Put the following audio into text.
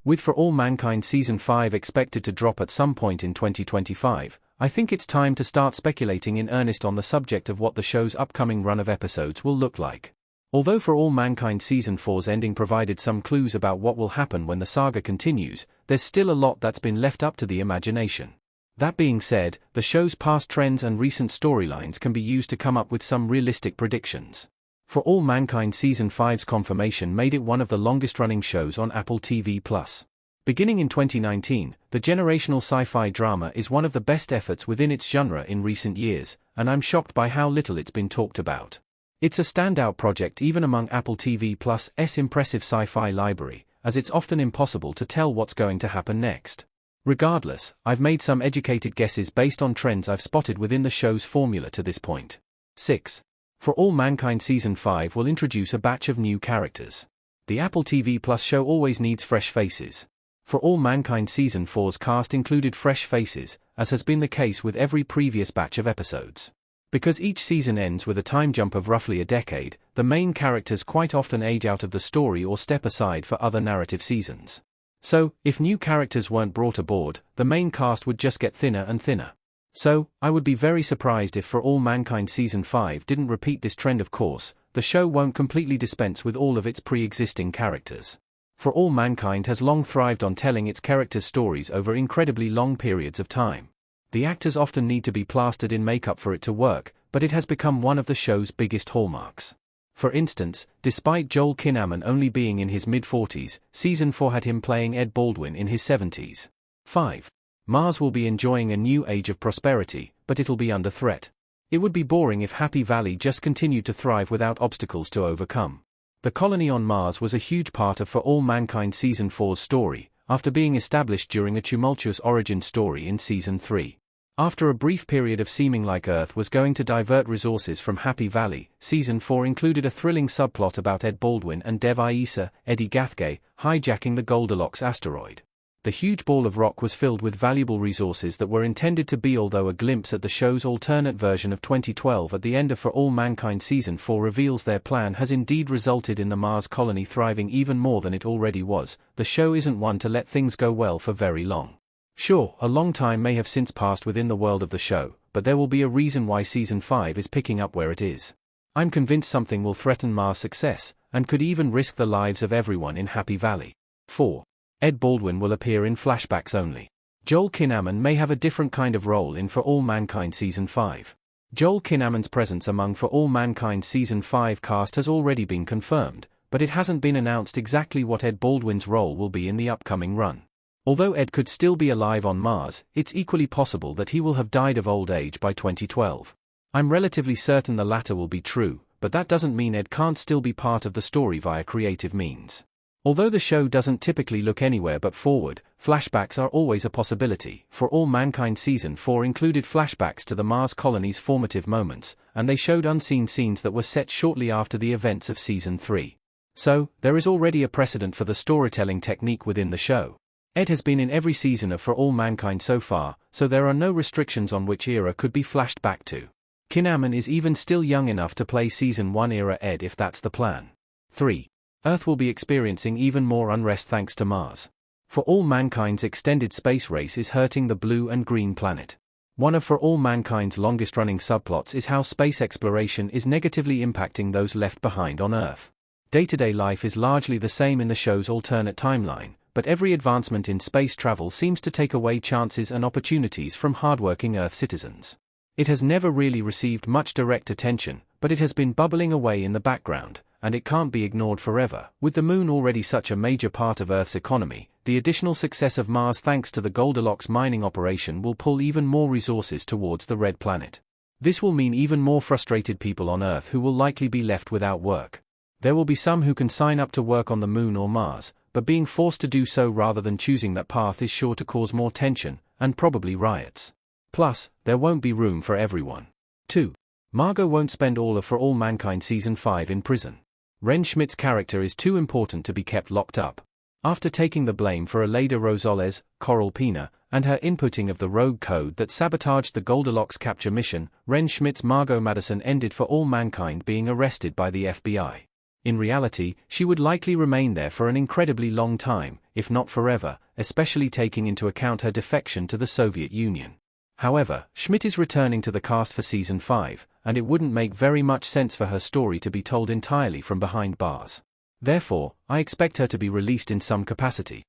With For All Mankind Season 5 expected to drop at some point in 2025, I think it's time to start speculating in earnest on the subject of what the show's upcoming run of episodes will look like. Although For All Mankind Season 4's ending provided some clues about what will happen when the saga continues, there's still a lot that's been left up to the imagination. That being said, the show's past trends and recent storylines can be used to come up with some realistic predictions. For All Mankind Season 5's confirmation made it one of the longest-running shows on Apple TV+. Beginning in 2019, the generational sci-fi drama is one of the best efforts within its genre in recent years, and I'm shocked by how little it's been talked about. It's a standout project even among Apple TV+'s impressive sci-fi library, as it's often impossible to tell what's going to happen next. Regardless, I've made some educated guesses based on trends I've spotted within the show's formula to this point. 6. For All Mankind Season 5 will introduce a batch of new characters. The Apple TV+ show always needs fresh faces. For All Mankind Season 4's cast included fresh faces, as has been the case with every previous batch of episodes. Because each season ends with a time jump of roughly a decade, the main characters quite often age out of the story or step aside for other narrative seasons. So, if new characters weren't brought aboard, the main cast would just get thinner and thinner. So, I would be very surprised if For All Mankind Season 5 didn't repeat this trend. Of course, the show won't completely dispense with all of its pre-existing characters. For All Mankind has long thrived on telling its characters' stories over incredibly long periods of time. The actors often need to be plastered in makeup for it to work, but it has become one of the show's biggest hallmarks. For instance, despite Joel Kinnaman only being in his mid-40s, Season 4 had him playing Ed Baldwin in his 70s. 5. Mars will be enjoying a new age of prosperity, but it'll be under threat. It would be boring if Happy Valley just continued to thrive without obstacles to overcome. The colony on Mars was a huge part of For All Mankind Season 4's story, after being established during a tumultuous origin story in Season 3. After a brief period of seeming like Earth was going to divert resources from Happy Valley, Season 4 included a thrilling subplot about Ed Baldwin and Dev Issa, Eddie Gathgay, hijacking the Goldilocks asteroid. The huge ball of rock was filled with valuable resources that were intended to be, although a glimpse at the show's alternate version of 2012 at the end of For All Mankind Season 4 reveals their plan has indeed resulted in the Mars colony thriving even more than it already was. The show isn't one to let things go well for very long. Sure, a long time may have since passed within the world of the show, but there will be a reason why Season 5 is picking up where it is. I'm convinced something will threaten Mars' success, and could even risk the lives of everyone in Happy Valley. 4. Ed Baldwin will appear in flashbacks only. Joel Kinnaman may have a different kind of role in For All Mankind Season 5. Joel Kinnaman's presence among For All Mankind Season 5 cast has already been confirmed, but it hasn't been announced exactly what Ed Baldwin's role will be in the upcoming run. Although Ed could still be alive on Mars, it's equally possible that he will have died of old age by 2012. I'm relatively certain the latter will be true, but that doesn't mean Ed can't still be part of the story via creative means. Although the show doesn't typically look anywhere but forward, flashbacks are always a possibility. For All Mankind Season 4 included flashbacks to the Mars colony's formative moments, and they showed unseen scenes that were set shortly after the events of Season 3. So, there is already a precedent for the storytelling technique within the show. Ed has been in every season of For All Mankind so far, so there are no restrictions on which era could be flashed back to. Kinnaman is even still young enough to play Season 1 era Ed if that's the plan. 3. Earth will be experiencing even more unrest thanks to Mars. For All Mankind's extended space race is hurting the blue and green planet. One of For All Mankind's longest-running subplots is how space exploration is negatively impacting those left behind on Earth. Day-to-day life is largely the same in the show's alternate timeline, but every advancement in space travel seems to take away chances and opportunities from hardworking Earth citizens. It has never really received much direct attention, but it has been bubbling away in the background, and it can't be ignored forever. With the Moon already such a major part of Earth's economy, the additional success of Mars thanks to the Goldilocks mining operation will pull even more resources towards the Red Planet. This will mean even more frustrated people on Earth who will likely be left without work. There will be some who can sign up to work on the Moon or Mars, but being forced to do so rather than choosing that path is sure to cause more tension, and probably riots. Plus, there won't be room for everyone. 2. Margot won't spend all of For All Mankind Season 5 in prison. Ren Schmidt's character is too important to be kept locked up. After taking the blame for Aleida Rosales, Coral Pina, and her inputting of the rogue code that sabotaged the Goldilocks capture mission, Ren Schmidt's Margot Madison ended For All Mankind being arrested by the FBI. In reality, she would likely remain there for an incredibly long time, if not forever, especially taking into account her defection to the Soviet Union. However, Schmidt is returning to the cast for Season 5, and it wouldn't make very much sense for her story to be told entirely from behind bars. Therefore, I expect her to be released in some capacity.